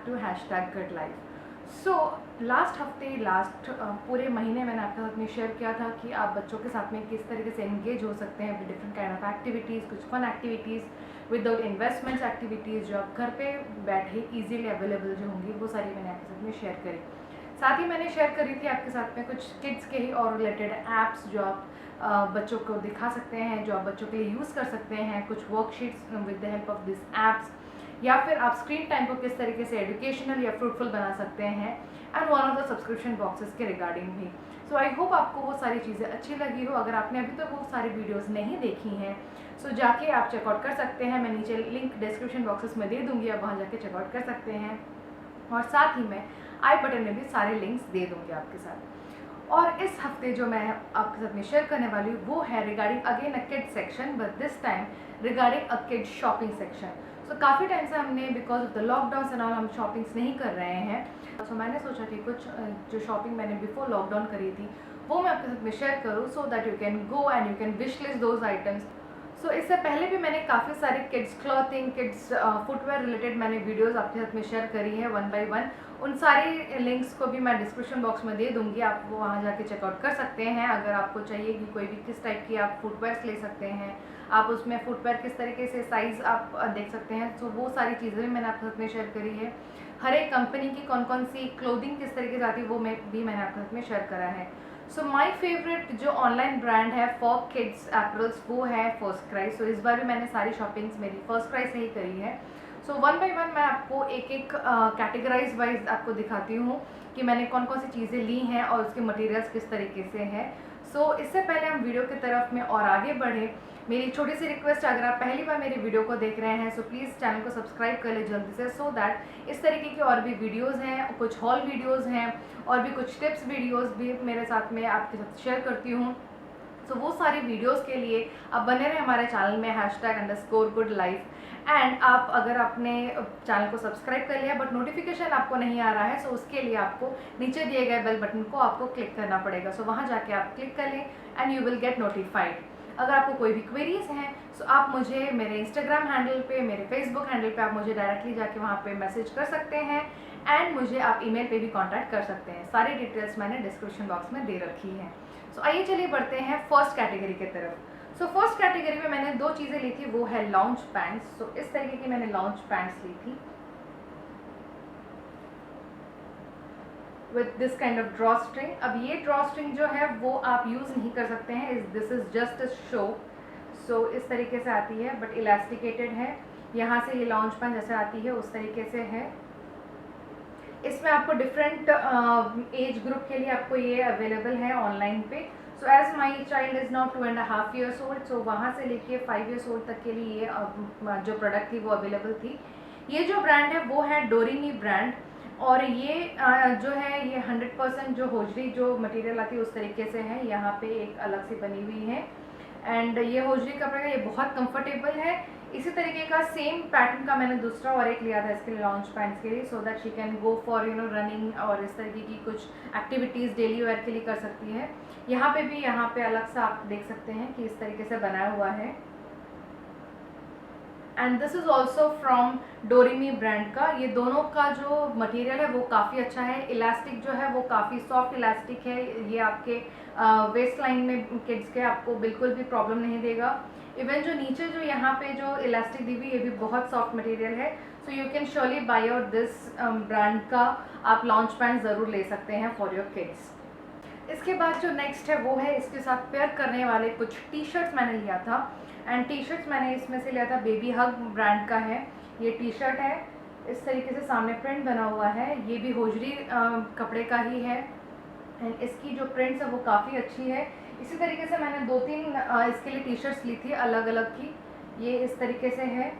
Back to #GoodLife। So last पूरे महीने मैंने आपके साथ में शेयर किया था कि आप बच्चों के साथ में किस तरीके से एंगेज हो सकते हैं with different kind of activities, कुछ fun activities without investments activities जो आप घर पे बैठे इजीली अवेलेबल जो होंगी, वो सारी मैंने आपके साथ में शेयर करी। साथ ही मैंने शेयर करी थी आपके साथ में कुछ किड्स के ही और रिलेटेड ऐप्स जो आप बच्चों को दिखा सकते हैं, जो आप बच्चों के लिए यूज़ कर सकते हैं, कुछ worksheets with the help of this apps, या फिर आप स्क्रीन टाइम को किस तरीके से एजुकेशनल या फ्रूटफुल बना सकते हैं, and one of the subscription boxes के रिगार्डिंग भी। सो आई होप आपको वो सारी चीज़ें अच्छी लगी हो। अगर आपने अभी तक वो सारी वीडियोस नहीं देखी हैं सो जाके आप चेकआउट कर सकते हैं। मैं नीचे लिंक डिस्क्रिप्शन बॉक्सेस में दे दूँगी, आप वहाँ जाके चेकआउट कर सकते हैं, और साथ ही मैं आई बटन में भी सारे लिंक्स दे दूँगी आपके साथ। और इस हफ्ते जो मैं आपके साथ में शेयर करने वाली हूँ वो है regarding again a kid section, but this time regarding a kid shopping section. So काफ़ी टाइम से हमने because of the lockdown and all हम शॉपिंग्स नहीं कर रहे हैं। सो मैंने सोचा कि कुछ जो शॉपिंग मैंने बिफोर लॉकडाउन करी थी वो मैं आपके साथ में शेयर करूँ, so that you can go and you can wish list those items. So इससे पहले भी मैंने काफ़ी सारे kids clothing, kids footwear related मैंने वीडियोस आपके साथ में शेयर करी है वन बाय वन। उन सारी लिंक्स को भी मैं डिस्क्रिप्शन बॉक्स में दे दूँगी, आप वो वहाँ जाके चेकआउट कर सकते हैं। अगर आपको चाहिए कि कोई भी किस टाइप की आप फुटवेयर्स ले सकते हैं, आप उसमें फुटवेयर किस तरीके से साइज़ आप देख सकते हैं, तो वो सारी चीज़ें भी मैंने आपके साथ में शेयर करी है। हर एक कंपनी की कौन कौन सी क्लोथिंग किस तरीके से आती है वो मैंने आपके साथ में शेयर करा है। सो माई फेवरेट जो ऑनलाइन ब्रांड है फॉर किड्स एपरल्स वो है फर्स्ट क्राई। सो इस बार भी मैंने सारी शॉपिंग्स मेरी फर्स्ट क्राई से ही करी है। सो वन बाय वन मैं आपको एक एक कैटेगराइज वाइज आपको दिखाती हूँ कि मैंने कौन कौन सी चीज़ें ली हैं और उसके मटेरियल्स किस तरीके से हैं। सो इससे पहले हम वीडियो की तरफ में और आगे बढ़े, मेरी छोटी सी रिक्वेस्ट, अगर आप पहली बार मेरी वीडियो को देख रहे हैं सो प्लीज़ चैनल को सब्सक्राइब कर ले जल्दी से, सो दैट इस तरीके की और भी वीडियोस हैं, कुछ हॉल वीडियोस हैं और भी कुछ टिप्स वीडियोस भी मेरे साथ में आपके साथ शेयर करती हूँ। सो वो सारी वीडियोस के लिए आप बने रहे हमारे चैनल में #GoodLife। एंड आप अगर आपने चैनल को सब्सक्राइब कर लिया बट नोटिफिकेशन आपको नहीं आ रहा है सो उसके लिए आपको नीचे दिए गए बेल बटन को आपको क्लिक करना पड़ेगा। सो वहाँ जाके आप क्लिक कर लें and you will get notified. अगर आपको कोई भी क्वेरीज हैं सो आप मुझे मेरे इंस्टाग्राम हैंडल पे, मेरे फेसबुक हैंडल पे आप मुझे डायरेक्टली जाके वहाँ पे मैसेज कर सकते हैं, एंड मुझे आप ईमेल पे भी कांटेक्ट कर सकते हैं। सारी डिटेल्स मैंने डिस्क्रिप्शन बॉक्स में दे रखी हैं। सो आइए चलिए बढ़ते हैं फर्स्ट कैटेगरी की तरफ। सो फर्स्ट कैटेगरी में मैंने दो चीज़ें ली थी, वो है लॉन्च पैंट्स। सो इस तरीके की मैंने लॉन्च पैंट्स ली थी with this kind of draw string. अब ये ड्रॉ स्ट्रिंग जो है वो आप यूज़ नहीं कर सकते हैं, this is just a show. So इस तरीके से आती है बट इलास्टिकेटेड है। यहाँ से ये लॉन्च पैंट जैसे आती है उस तरीके से है। इसमें आपको डिफरेंट एज ग्रुप के लिए आपको ये अवेलेबल है ऑनलाइन पे। So as my child is now 2.5 years old, so वहाँ से लेके 5 years old तक के लिए ये जो प्रोडक्ट थी वो अवेलेबल थी। ये जो ब्रांड है वो है डोरीनी ब्रांड, और ये जो है ये 100% जो होजरी जो मटेरियल आती है उस तरीके से है, यहाँ पे एक अलग सी बनी हुई है। एंड ये होजरी कपड़ा है, ये बहुत कंफर्टेबल है। इसी तरीके का सेम पैटर्न का मैंने दूसरा और एक लिया था इसके लिए लॉन्च पैंट्स के लिए, so that she can go for running और इस तरीके की कुछ एक्टिविटीज़ डेली वेयर के लिए कर सकती है। यहाँ पे भी यहाँ पे अलग सा आप देख सकते हैं कि इस तरीके से बनाया हुआ है। And this is also from Doremi brand का। ये दोनों का जो मटेरियल है वो काफ़ी अच्छा है। इलास्टिक जो है वो काफ़ी सॉफ्ट इलास्टिक है, ये आपके वेस्ट लाइन में किड्स के आपको बिल्कुल भी प्रॉब्लम नहीं देगा। इवन जो नीचे जो यहाँ पे जो इलास्टिक दी हुई ये भी बहुत सॉफ्ट मटेरियल है। सो you can surely bye out this brand का आप लॉन्च पैंट ज़रूर ले सकते हैं फॉर योर किड्स। इसके बाद जो नेक्स्ट है वो है इसके साथ पेयर करने वाले कुछ टी शर्ट्स मैंने लिया था। एंड टी शर्ट्स मैंने इसमें से लिया था बेबी हग ब्रांड का है। ये टी शर्ट है, इस तरीके से सामने प्रिंट बना हुआ है, ये भी होजरी कपड़े का ही है। एंड इसकी जो प्रिंट्स है वो काफ़ी अच्छी है। इसी तरीके से मैंने 2-3 इसके लिए टी शर्ट्स ली थी अलग अलग की। ये इस तरीके से है।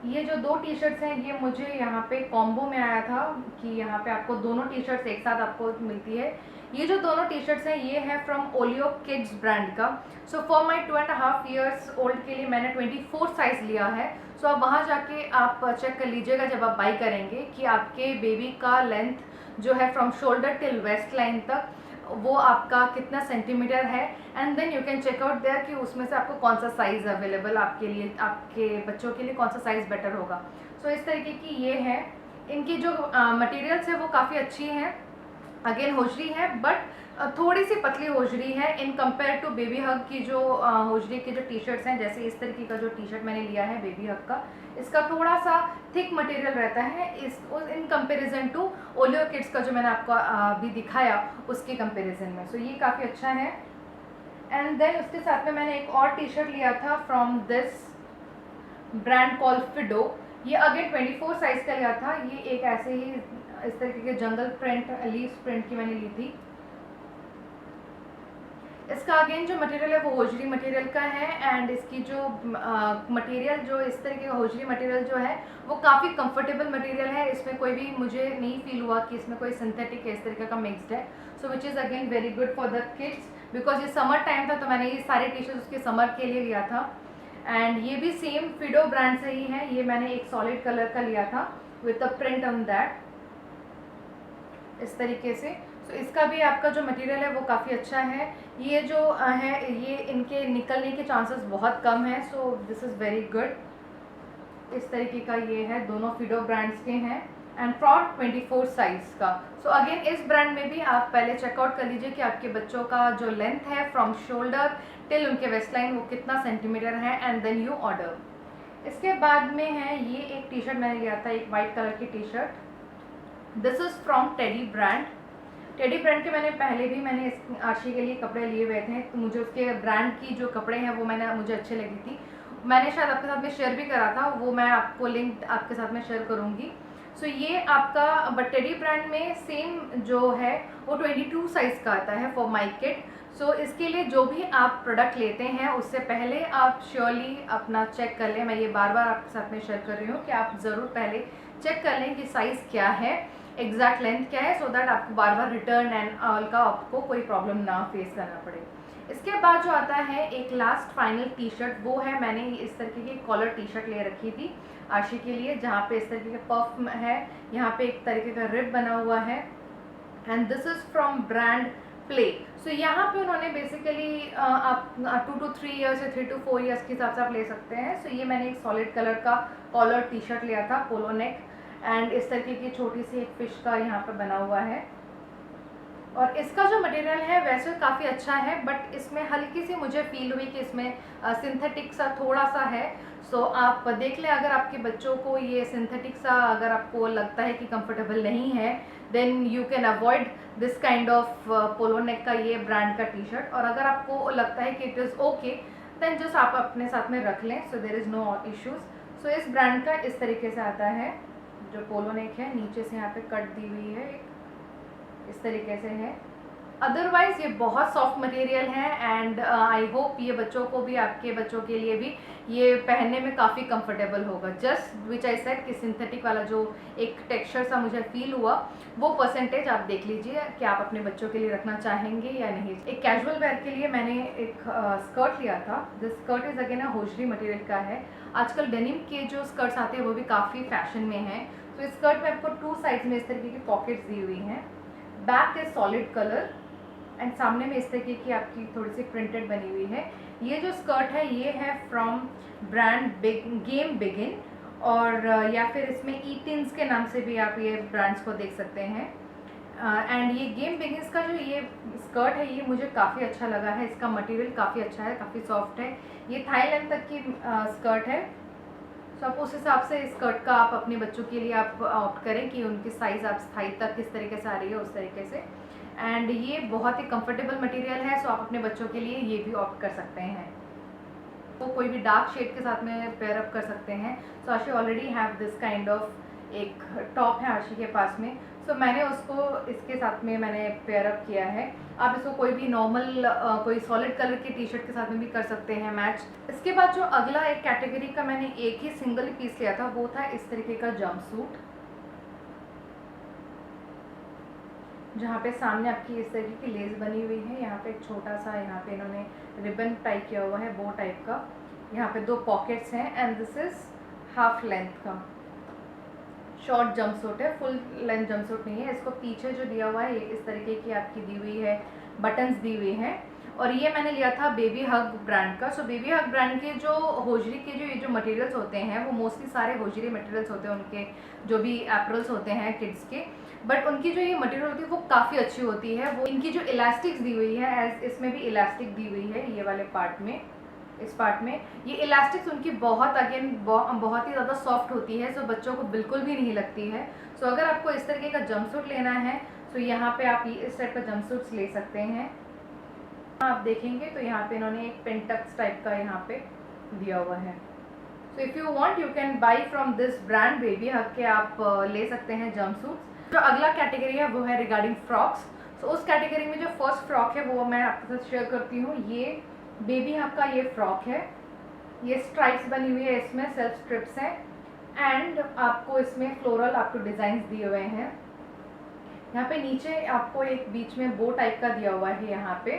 ये जो 2 टी शर्ट्स हैं ये मुझे यहाँ पे कॉम्बो में आया था कि यहाँ पे आपको दोनों टी शर्ट्स एक साथ आपको मिलती है। ये जो दोनों टी शर्ट्स हैं ये है फ्रॉम ओलियो किड्स ब्रांड का। So for my 2.5 years old के लिए मैंने 24 साइज़ लिया है। सो अब वहाँ जाके आप चेक कर लीजिएगा जब आप बाई करेंगे कि आपके बेबी का लेंथ जो है from shoulder till waist line तक वो आपका कितना सेंटीमीटर है। And then you can check out there कि उसमें से आपको कौन सा साइज़ अवेलेबल आपके लिए, आपके बच्चों के लिए कौन सा साइज़ बेटर होगा। सो इस तरीके की ये है। इनकी जो मटेरियल्स है वो काफ़ी अच्छी हैं। अगेन होजरी है बट थोड़ी सी पतली होजरी है इन कंपेयर टू बेबी हग की जो होजरी के जो टी शर्ट्स हैं। जैसे इस तरीके का जो टी शर्ट मैंने लिया है बेबी हग का, इसका थोड़ा सा थिक मटेरियल रहता है in comparison to Olio Kids का जो मैंने आपको अभी दिखाया उसके कंपैरिजन में। सो ये काफ़ी अच्छा है। एंड देन उसके साथ में मैंने एक और टी शर्ट लिया था from this brand call Fido. ये अगेन 24 साइज का लिया था। ये एक ऐसे ही इस तरीके के जंगल प्रिंट लीव्स प्रिंट की मैंने ली थी। इसका अगेन जो मटेरियल है वो होजरी मटेरियल का है एंड इसकी जो मटेरियल जो इस तरीके का होजरी मटेरियल जो है वो काफ़ी कंफर्टेबल मटेरियल है। इसमें कोई भी मुझे नहीं फील हुआ कि इसमें कोई सिंथेटिक इस तरीके का मिक्सड है। So which is again very good for the kids because ये समर टाइम था तो मैंने ये सारे टी शर्ट उसके समर के लिए लिया था। एंड ये भी सेम फिडो ब्रांड से ही है। ये मैंने एक सॉलिड कलर का लिया था with the print on that इस तरीके से। सो इसका भी आपका जो मटेरियल है वो काफ़ी अच्छा है। ये जो है ये इनके निकलने के चांसेस बहुत कम है। So this is very good. इस तरीके का ये है, दोनों फिडो ब्रांड्स के हैं एंड फ्रॉम 24 साइज़ का। सो अगेन इस ब्रांड में भी आप पहले चेकआउट कर लीजिए कि आपके बच्चों का जो लेंथ है फ्रॉम शोल्डर टिल उनके वेस्ट लाइन वो कितना सेंटीमीटर है एंड देन यू ऑर्डर। इसके बाद में है ये एक टी शर्ट मैंने लिया था, एक वाइट कलर की T shirt. This is from teddy brand. Teddy brand के मैंने इस आशी के लिए कपड़े लिए हुए थे तो मुझे उसके ब्रांड की जो कपड़े हैं वो मुझे अच्छे लगी थी। मैंने शायद आपके साथ में शेयर भी करा था, वो मैं आपको लिंक आपके साथ में शेयर करूँगी। सो ये आपका बट टेडी ब्रांड में सेम जो है वो 22 साइज़ का आता है फॉर माई किड। सो इसके लिए जो भी आप प्रोडक्ट लेते हैं उससे पहले आप श्योरली अपना चेक कर लें। मैं ये बार बार आपके साथ में शेयर कर रही हूँ कि आप ज़रूर पहले चेक कर लें कि साइज़ क्या है, एग्जैक्ट लेंथ क्या है, सो दैट आपको बार बार रिटर्न एंड ऑल का आपको कोई प्रॉब्लम ना फेस करना पड़े। इसके बाद जो आता है एक लास्ट फाइनल टी शर्ट, वो है मैंने इस तरीके की कॉलर टी शर्ट ले रखी थी आशी के लिए, जहाँ पे इस तरीके का पफ है, यहाँ पे एक तरीके का रिब बना हुआ है and this is from brand Play. So यहाँ पे उन्होंने बेसिकली आप 2 to 3 ईयर्स या 3 to 4 ईयर्स के हिसाब से आप ले सकते हैं। सो ये मैंने एक सॉलिड कलर का कॉलर टी शर्ट लिया था, पोलो नेक एंड इस तरीके की छोटी सी एक फिश का यहाँ पे बना हुआ है। और इसका जो मटेरियल है वैसे काफ़ी अच्छा है बट इसमें हल्की सी मुझे फील हुई कि इसमें सिंथेटिक सा थोड़ा सा है। सो आप देख लें, अगर आपके बच्चों को ये सिंथेटिक सा अगर आपको लगता है कि कंफर्टेबल नहीं है then you can avoid this kind of polo neck का ये ब्रांड का टी शर्ट। और अगर आपको लगता है कि it is okay then just आप अपने साथ में रख लें। So there is no issues. So इस ब्रांड का इस तरीके से आता है जो पोलो नेक है, नीचे से यहाँ पे कट दी हुई है, इस तरीके से है। अदरवाइज़ ये बहुत सॉफ्ट मटेरियल है एंड आई होप ये बच्चों को भी, आपके बच्चों के लिए भी ये पहनने में काफ़ी कंफर्टेबल होगा। जस्ट विच आई सेड कि सिंथेटिक वाला जो एक टेक्सचर सा मुझे फील हुआ वो परसेंटेज आप देख लीजिए कि आप अपने बच्चों के लिए रखना चाहेंगे या नहीं। एक कैजुअल वेयर के लिए मैंने एक स्कर्ट लिया था। This skirt is again hosiery material का है। आजकल डेनिम के जो स्कर्ट्स आते हैं वो भी काफ़ी फैशन में हैं। तो इस स्कर्ट में आपको 2 साइड्स में इस तरीके की पॉकेट्स दी हुई हैं। Back is solid colour and सामने में इस तरीके की आपकी थोड़ी सी प्रिंटेड बनी हुई है। ये जो स्कर्ट है ये है फ्रॉम ब्रांड गेम बिगिन और या फिर इसमें ईटिन्स के नाम से भी आप ये ब्रांड्स को देख सकते हैं। एंड ये गेम बिगिन्स का जो ये स्कर्ट है ये मुझे काफ़ी अच्छा लगा है। इसका मटेरियल काफ़ी अच्छा है, काफ़ी सॉफ्ट है। ये थाई लेंथ तक की स्कर्ट है। सो आप उस हिसाब से इस स्कर्ट का आप अपने बच्चों के लिए आप ऑप्ट करें कि उनकी साइज़ आप थाई तक किस तरीके से आ रही है उस तरीके से। एंड ये बहुत ही कंफर्टेबल मटेरियल है। सो आप अपने बच्चों के लिए ये भी ऑप्ट कर सकते हैं। तो कोई भी डार्क शेड के साथ में पेयर अप कर सकते हैं। सो आशी already have this kind of एक टॉप है आशी के पास में। सो मैंने उसको इसके साथ में मैंने पेयर अप किया है। आप इसको कोई भी नॉर्मल कोई सॉलिड कलर की टी शर्ट के साथ में भी कर सकते हैं मैच। इसके बाद जो अगला एक कैटेगरी का मैंने एक ही सिंगल पीस लिया था वो था इस तरीके का जंप सूट, जहाँ पे सामने आपकी इस तरीके की लेस बनी हुई है। यहाँ पे एक छोटा सा यहाँ पे इन्होंने रिबन टाइप किया हुआ है, बो टाइप का। यहाँ पे 2 पॉकेट्स हैं and this is half length का शॉर्ट जंपसूट है, फुल लेंथ जंपसूट नहीं है। इसको पीछे जो दिया हुआ है ये इस तरीके की आपकी दी हुई है, बटन्स दी हुई हैं। और ये मैंने लिया था बेबी हग ब्रांड का। सो बेबी हग ब्रांड के जो होजरी के जो ये जो मटेरियल्स होते हैं वो मोस्टली सारे होजरी मटेरियल्स होते हैं, उनके जो भी एप्रल्स होते हैं किड्स के, बट उनकी जो ये मटेरियल होती है वो काफ़ी अच्छी होती है। वो इनकी जो इलास्टिक्स दी हुई है, एज इसमें भी इलास्टिक दी हुई है ये वाले पार्ट में, इस पार्ट में ये इलास्टिक्स उनकी बहुत अगेन बहुत ही ज़्यादा सॉफ्ट होती है, सो बच्चों को बिल्कुल भी नहीं लगती है। सो अगर आपको इस तरीके का जंपसूट लेना है तो यहाँ पे आप इस टाइप का जंपसूट्स ले सकते हैं। आप देखेंगे तो यहाँ पे इन्होंने एक पेंटक्स टाइप का यहाँ पे दिया हुआ है। So if you want you can buy from this brand Baby Hug के आप ले सकते हैं जंपसूट्स। जो अगला कैटेगरी है वो है रिगार्डिंग फ्रॉक्स। सो उस कैटेगरी में जो फर्स्ट फ्रॉक है वो मैं आपके साथ शेयर करती हूँ। ये बेबी हग का ये फ्रॉक है, ये स्ट्राइप्स बनी हुई है, इसमें सेल्फ स्ट्रिप्स हैं एंड आपको इसमें फ्लोरल आपको डिज़ाइंस दिए हुए हैं। यहाँ पे नीचे आपको एक बीच में बो टाइप का दिया हुआ है यहाँ पे,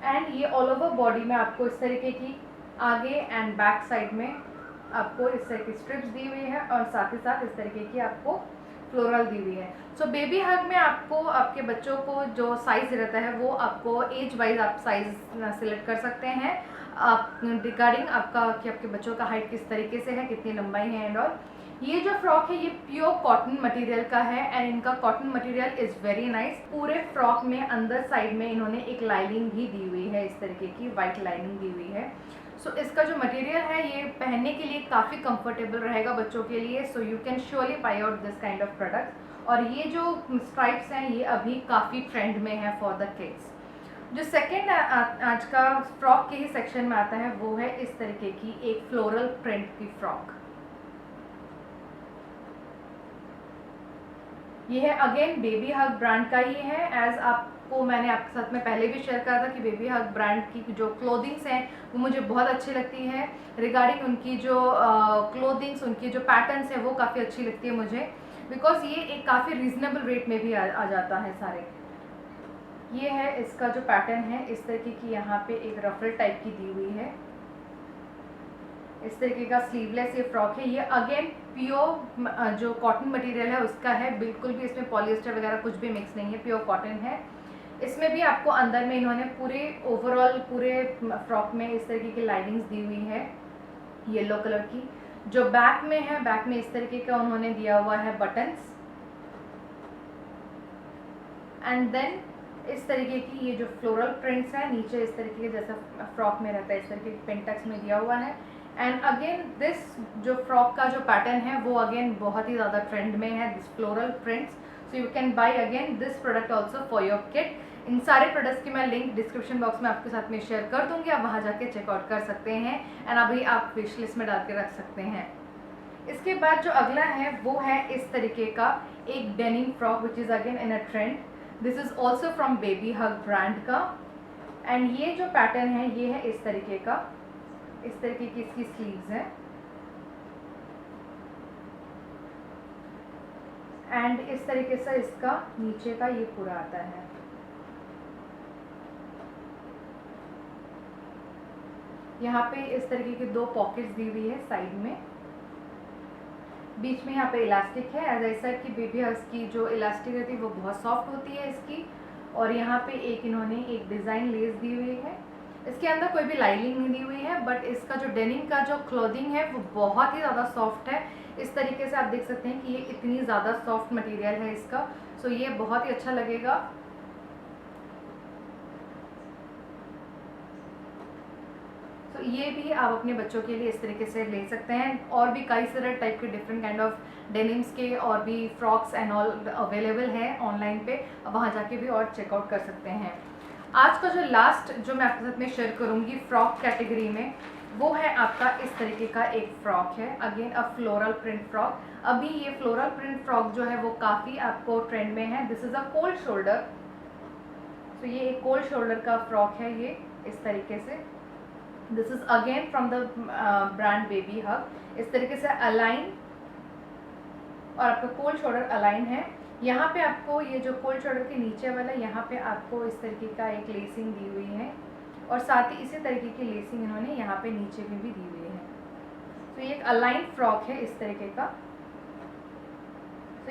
एंड ये ऑल ओवर बॉडी में आपको इस तरीके की आगे एंड बैक साइड में आपको इस तरह की स्ट्रिप्स दी हुई है और साथ ही साथ इस तरीके की आपको फ्लोरल दी हुई है। सो बेबी हग में आपको आपके बच्चों को जो साइज़ रहता है वो आपको एज वाइज आप साइज़ सिलेक्ट कर सकते हैं, आप रिगार्डिंग आपका कि आपके बच्चों का हाइट किस तरीके से है, कितनी लंबाई है एंड ऑल। ये जो फ्रॉक है ये प्योर कॉटन मटेरियल का है एंड इनका cotton material is very nice. पूरे फ्रॉक में अंदर साइड में इन्होंने एक लाइनिंग भी दी हुई है, इस तरीके की वाइट लाइनिंग दी हुई है। सो इसका जो मटेरियल है ये पहनने के लिए काफ़ी कंफर्टेबल रहेगा बच्चों के लिए। सो you can surely by out this kind of product. और ये जो स्ट्राइप्स हैं ये अभी काफ़ी ट्रेंड में है फॉर द किड्स। जो सेकेंड आज का फ्रॉक के ही सेक्शन में आता है वो है इस तरीके की एक फ्लोरल प्रिंट की फ्रॉक। ये है अगेन बेबी हग ब्रांड का ही है। एज आपको मैंने आपके साथ में पहले भी शेयर करा था कि बेबी हग ब्रांड की जो क्लोथिंग्स हैं वो मुझे बहुत अच्छी लगती है। रिगार्डिंग उनकी जो क्लोथिंग्स, उनकी जो पैटर्न्स है वो काफ़ी अच्छी लगती है मुझे, बिकॉज ये एक काफ़ी रीजनेबल रेट में भी आ जाता है सारे। ये है इसका जो पैटर्न है, इस तरीके की यहाँ पे एक रफल टाइप की दी हुई है, इस तरीके का स्लीवलेस ये फ्रॉक है। ये अगेन प्योर जो कॉटन मटेरियल है उसका है, बिल्कुल भी इसमें पॉलिएस्टर वगैरह कुछ भी मिक्स नहीं है, प्योर कॉटन है। इसमें भी आपको अंदर में इन्होंने पूरे ओवरऑल पूरे फ्रॉक में इस तरीके की लाइनिंग्स दी हुई है येलो कलर की। जो बैक में है, बैक में इस तरीके का उन्होंने दिया हुआ है बटन्स, एंड देन इस तरीके की ये जो फ्लोरल प्रिंट्स है नीचे इस तरीके के जैसा फ्रॉक में रहता है, इस तरीके के पेंटक्स में दिया हुआ है। एंड अगेन दिस जो फ्रॉक का जो पैटर्न है वो अगेन बहुत ही ज़्यादा ट्रेंड में है, this floral prints. So you can buy again this product also for your kid. इन सारे प्रोडक्ट्स की मैं लिंक डिस्क्रिप्शन बॉक्स में आपके साथ में शेयर कर दूंगी, आप वहाँ जाके चेकआउट कर सकते हैं एंड अभी आप विश लिस्ट में डाल के रख सकते हैं। इसके बाद जो अगला है वो है इस तरीके का एक denim frock which is again in a trend. This is also from baby hug brand का, एंड ये जो पैटर्न है ये है इस तरीके का, इस तरीके की इसकी स्लीव्स हैं एंड इस तरीके से इसका नीचे का ये पूरा आता है। यहाँ पे इस तरीके की दो पॉकेट्स दी हुई है साइड में, बीच में यहाँ पे इलास्टिक है। एज आई सेड कि बेबी हग्स की जो इलास्टिक रहती है वो बहुत सॉफ्ट होती है इसकी, और यहाँ पे एक इन्होंने एक डिज़ाइन लेस दी हुई है। इसके अंदर कोई भी लाइनिंग नहीं दी हुई है, बट इसका जो डेनिम का जो क्लोथिंग है वो बहुत ही ज़्यादा सॉफ्ट है। इस तरीके से आप देख सकते हैं कि ये इतनी ज़्यादा सॉफ्ट मटेरियल है इसका, सो ये बहुत ही अच्छा लगेगा। तो ये भी आप अपने बच्चों के लिए इस तरीके से ले सकते हैं। और भी कई सारे टाइप के डिफरेंट काइंड ऑफ डेनिम्स के और भी फ्रॉक्स एंड ऑल अवेलेबल है ऑनलाइन पे, वहाँ जाके भी और चेकआउट कर सकते हैं। आज का जो लास्ट जो मैं आपके साथ में शेयर करूँगी फ्रॉक कैटेगरी में वो है आपका इस तरीके का एक फ़्रॉक है, again a floral print frock. अभी ये फ्लोरल प्रिंट फ्रॉक जो है वो काफ़ी आपको ट्रेंड में है। This is a cold shoulder, तो ये एक कोल्ड शोल्डर का फ्रॉक है ये इस तरीके से। This is again from the brand Baby Hug. इस तरीके से अलाइन और आपका कोल्ड शोल्डर अलाइन है। यहाँ पे आपको ये जो कोल्ड शोल्डर के नीचे वाला यहाँ पे आपको इस तरीके का एक लेसिंग दी हुई है, और साथ ही इसी तरीके की लेसिंग इन्होंने यहाँ पे नीचे में भी दी हुई है। तो ये एक अलाइन फ्रॉक है इस तरीके का।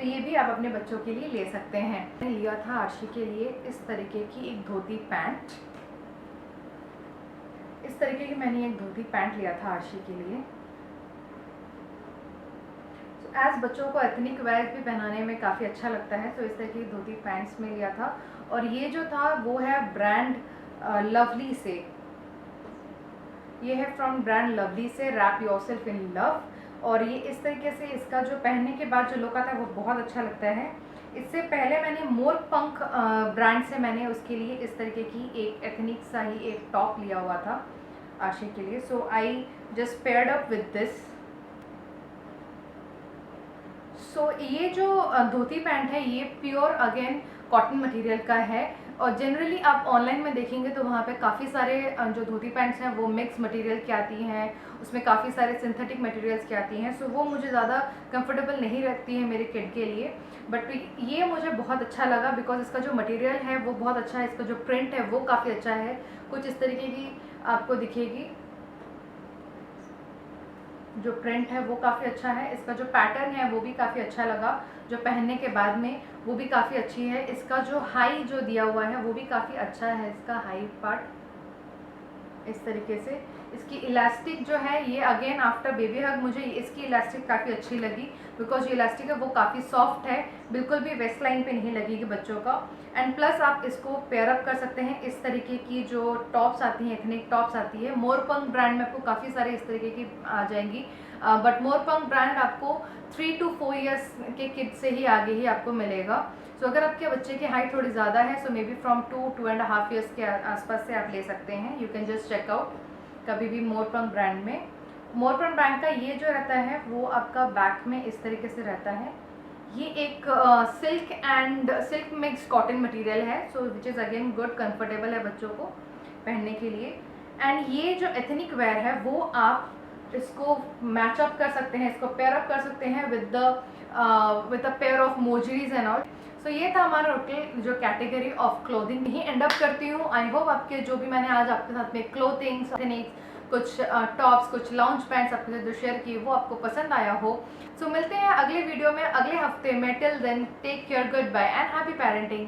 ये भी आप अपने बच्चों के लिए ले सकते हैं। मैंने लिया था आरशी के लिए इस तरीके की एक धोती पैंट, इस तरीके की मैंने एक धोती पैंट लिया था आरशी के लिए। एज बच्चों को एथनिक वेयर भी पहनाने में काफ़ी अच्छा लगता है, तो इस तरह की धोती पैंट्स में लिया था। और ये जो था वो है ब्रांड लवली से, ये है फ्रॉम ब्रांड लवली से, रैप योरसेल्फ इन लव। और ये इस तरीके से इसका जो पहनने के बाद जो लुक आता है वो बहुत अच्छा लगता है। इससे पहले मैंने मोर पंख ब्रांड से मैंने उसके लिए इस तरीके की एक एथनिक सा ही एक टॉप लिया हुआ था आशी के लिए। So I just paired up with this. So ये जो धोती पैंट है ये प्योर अगेन कॉटन मटेरियल का है। और जनरली आप ऑनलाइन में देखेंगे तो वहाँ पे काफ़ी सारे जो धोती पैंट्स हैं वो मिक्स मटेरियल की आती हैं, उसमें काफ़ी सारे सिंथेटिक मटेरियल्स की आती हैं। सो वो मुझे ज़्यादा कंफर्टेबल नहीं रखती है मेरे किड के लिए। बट ये मुझे बहुत अच्छा लगा बिकॉज इसका जो मटेरियल है वो बहुत अच्छा है, इसका जो प्रिंट है वो काफ़ी अच्छा है। कुछ इस तरीके की आपको दिखेगी जो प्रिंट है वो काफ़ी अच्छा है, इसका जो पैटर्न है वो भी काफ़ी अच्छा लगा, जो पहनने के बाद में वो भी काफ़ी अच्छी है। इसका जो हाई जो दिया हुआ है वो भी काफ़ी अच्छा है, इसका हाई पार्ट इस तरीके से। इसकी इलास्टिक जो है ये अगेन आफ्टर बेबी हग मुझे इसकी इलास्टिक काफ़ी अच्छी लगी बिकॉज ये इलास्टिक है वो काफ़ी सॉफ्ट है, बिल्कुल भी वेस्ट लाइन पे नहीं लगेगी बच्चों का। एंड प्लस आप इसको पेयर अप कर सकते हैं इस तरीके की जो टॉप्स आती हैं, एथनिक टॉप्स आती है। मोरपंख ब्रांड में आपको काफ़ी सारे इस तरीके की आ जाएंगी, बट मोरपंख ब्रांड आपको 3 to 4 ईयर्स के किड से ही आगे ही आपको मिलेगा। सो अगर आपके बच्चे की हाइट थोड़ी ज़्यादा है so may be from 2-2.5 years के आसपास से आप ले सकते हैं। You can just check out कभी भी मोरपंख ब्रांड में। मोरपंख ब्रांड का ये जो रहता है वो आपका बैक में इस तरीके से रहता है। ये एक सिल्क मिक्स कॉटन मटेरियल है, so which is again good, comfortable है बच्चों को पहनने के लिए। एंड ये जो एथनिक वेयर है वो आप इसको मैच अप कर सकते हैं, इसको पेयर अप कर सकते हैं with a pair of mojaris and all. So ये था हमारा टोटल जो कैटेगरी ऑफ क्लोथिंग ही एंड अप करती हूँ। आई होप आपके जो भी मैंने आज आपके साथ में क्लोथिंग, कुछ टॉप्स, कुछ लॉन्च पैंट्स आपके साथ जो शेयर किए वो आपको पसंद आया हो। सो मिलते हैं अगले वीडियो में अगले हफ्ते में। Till then take care, good bye and happy parenting.